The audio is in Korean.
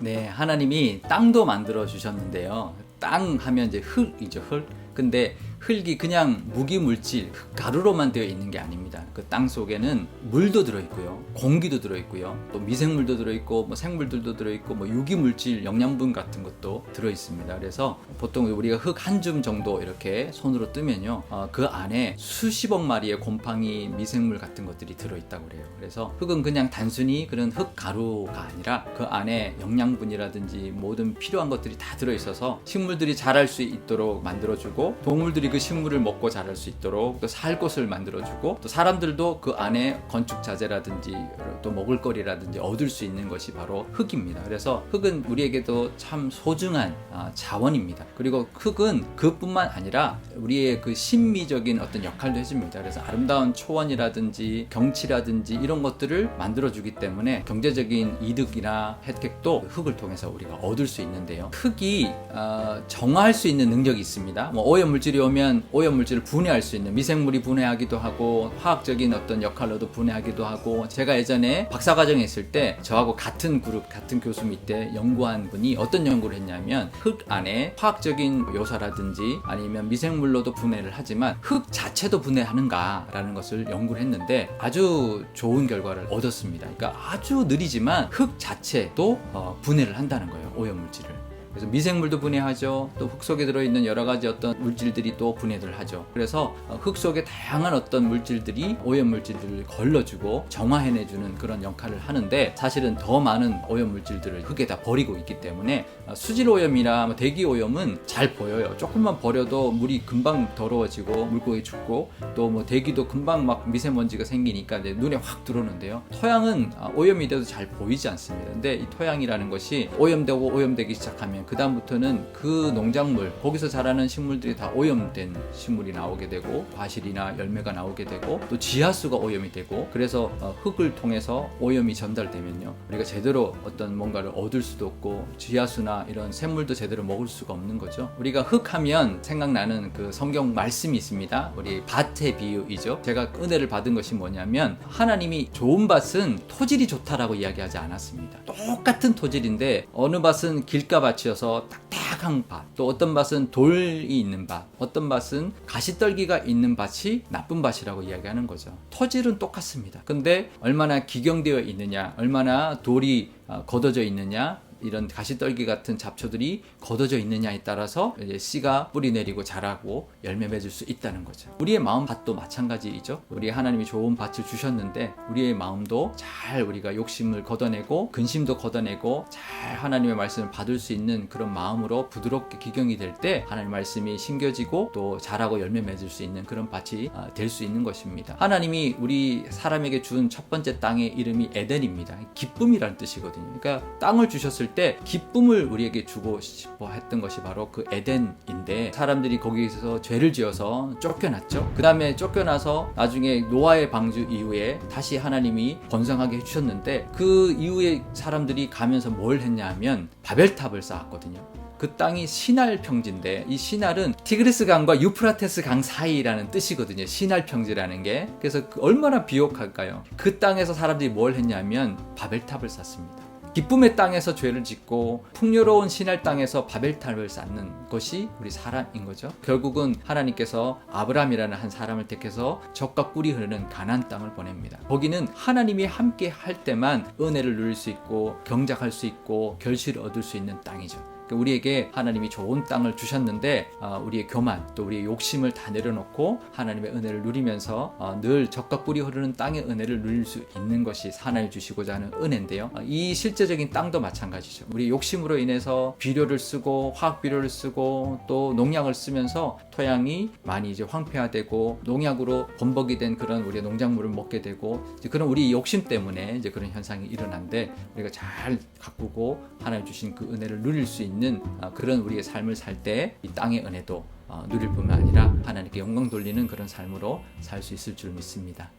네, 하나님이 땅도 만들어 주셨는데요. 땅 하면 이제 흙이죠, 흙. 근데 흙이 그냥 무기물질, 흙가루로만 되어 있는 게 아닙니다. 그 땅 속에는 물도 들어있고요, 공기도 들어있고요, 또 미생물도 들어있고, 뭐 생물들도 들어있고, 뭐 유기물질, 영양분 같은 것도 들어있습니다. 그래서 보통 우리가 흙 한 줌 정도 이렇게 손으로 뜨면요, 그 안에 수십억 마리의 곰팡이, 미생물 같은 것들이 들어있다고 그래요. 그래서 흙은 그냥 단순히 그런 흙가루가 아니라 그 안에 영양분이라든지 모든 필요한 것들이 다 들어있어서 식물들이 자랄 수 있도록 만들어주고, 동물들이 그 식물을 먹고 자랄 수 있도록 또 살 곳을 만들어주고, 또 사람들도 그 안에 건축 자재라든지 또 먹을거리라든지 얻을 수 있는 것이 바로 흙입니다. 그래서 흙은 우리에게도 참 소중한 자원입니다. 그리고 흙은 그뿐만 아니라 우리의 그 심미적인 어떤 역할도 해줍니다. 그래서 아름다운 초원이라든지 경치라든지 이런 것들을 만들어주기 때문에 경제적인 이득이나 혜택도 흙을 통해서 우리가 얻을 수 있는데요. 흙이 정화할 수 있는 능력이 있습니다. 뭐 오염물질이 오면 오염물질을 분해할 수 있는, 미생물이 분해하기도 하고 화학적인 어떤 역할로도 분해하기도 하고, 제가 예전에 박사과정에 있을 때 저하고 같은 그룹, 같은 교수 밑에 연구한 분이 어떤 연구를 했냐면, 흙 안에 화학적인 요소라든지 아니면 미생물로도 분해를 하지만 흙 자체도 분해하는가 라는 것을 연구를 했는데 아주 좋은 결과를 얻었습니다. 그러니까 아주 느리지만 흙 자체도 분해를 한다는 거예요, 오염물질을. 그래서 미생물도 분해하죠. 또 흙 속에 들어있는 여러 가지 어떤 물질들이 또 분해를 하죠. 그래서 흙 속에 다양한 어떤 물질들이 오염물질들을 걸러주고 정화해내주는 그런 역할을 하는데, 사실은 더 많은 오염물질들을 흙에다 버리고 있기 때문에 수질오염이나 대기오염은 잘 보여요. 조금만 버려도 물이 금방 더러워지고 물고기 죽고, 또 뭐 대기도 금방 막 미세먼지가 생기니까 이제 눈에 확 들어오는데요. 토양은 오염이 돼도 잘 보이지 않습니다. 근데 이 토양이라는 것이 오염되고 오염되기 시작하면 그 다음부터는 그 농작물, 거기서 자라는 식물들이 다 오염된 식물이 나오게 되고, 과실이나 열매가 나오게 되고, 또 지하수가 오염이 되고, 그래서 흙을 통해서 오염이 전달되면요, 우리가 제대로 어떤 뭔가를 얻을 수도 없고, 지하수나 이런 샘물도 제대로 먹을 수가 없는 거죠. 우리가 흙하면 생각나는 그 성경 말씀이 있습니다. 우리 밭의 비유이죠. 제가 은혜를 받은 것이 뭐냐면, 하나님이 좋은 밭은 토질이 좋다라고 이야기하지 않았습니다. 똑같은 토질인데 어느 밭은 길가밭이어서 딱딱한 밭, 또 어떤 밭은 돌이 있는 밭, 어떤 밭은 가시떨기가 있는 밭이 나쁜 밭이라고 이야기하는 거죠. 토질은 똑같습니다. 근데 얼마나 기경되어 있느냐, 얼마나 돌이 걷어져 있느냐, 이런 가시떨기 같은 잡초들이 걷어져 있느냐에 따라서 이제 씨가 뿌리 내리고 자라고 열매 맺을 수 있다는 거죠. 우리의 마음 밭도 마찬가지이죠. 우리 하나님이 좋은 밭을 주셨는데 우리의 마음도 잘 우리가 욕심을 걷어내고 근심도 걷어내고 잘 하나님의 말씀을 받을 수 있는 그런 마음으로 부드럽게 기경이 될 때 하나님 말씀이 심겨지고 또 자라고 열매 맺을 수 있는 그런 밭이 될 수 있는 것입니다. 하나님이 우리 사람에게 준 첫 번째 땅의 이름이 에덴입니다. 기쁨이라는 뜻이거든요. 그러니까 땅을 주셨을 때 기쁨을 우리에게 주고 싶어 했던 것이 바로 그 에덴인데, 사람들이 거기서 죄를 지어서 쫓겨났죠. 그 다음에 쫓겨나서 나중에 노아의 방주 이후에 다시 하나님이 번성하게 해주셨는데, 그 이후에 사람들이 가면서 뭘 했냐 하면 바벨탑을 쌓았거든요. 그 땅이 시날 평지인데, 이 시날은 티그리스 강과 유프라테스 강 사이라는 뜻이거든요. 시날 평지라는 게. 그래서 얼마나 비옥할까요? 그 땅에서 사람들이 뭘 했냐면 바벨탑을 쌓습니다. 기쁨의 땅에서 죄를 짓고 풍요로운 시날 땅에서 바벨탑을 쌓는 것이 우리 사람인 거죠. 결국은 하나님께서 아브라함이라는 한 사람을 택해서 젖과 꿀이 흐르는 가나안 땅을 보냅니다. 거기는 하나님이 함께 할 때만 은혜를 누릴 수 있고 경작할 수 있고 결실을 얻을 수 있는 땅이죠. 우리에게 하나님이 좋은 땅을 주셨는데 우리의 교만, 또 우리의 욕심을 다 내려놓고 하나님의 은혜를 누리면서 늘 젖과 꿀이 흐르는 땅의 은혜를 누릴 수 있는 것이 하나님 주시고자 하는 은혜인데요. 이 실제적인 땅도 마찬가지죠. 우리 욕심으로 인해서 비료를 쓰고 화학 비료를 쓰고 또 농약을 쓰면서 토양이 많이 이제 황폐화되고 농약으로 범벅이 된 그런 우리의 농작물을 먹게 되고, 이제 그런 우리 욕심 때문에 이제 그런 현상이 일어난데, 우리가 잘 가꾸고 하나님 주신 그 은혜를 누릴 수 있는 그런 우리의 삶을 살 때 이 땅의 은혜도 누릴 뿐만 아니라 하나님께 영광 돌리는 그런 삶으로 살 수 있을 줄 믿습니다.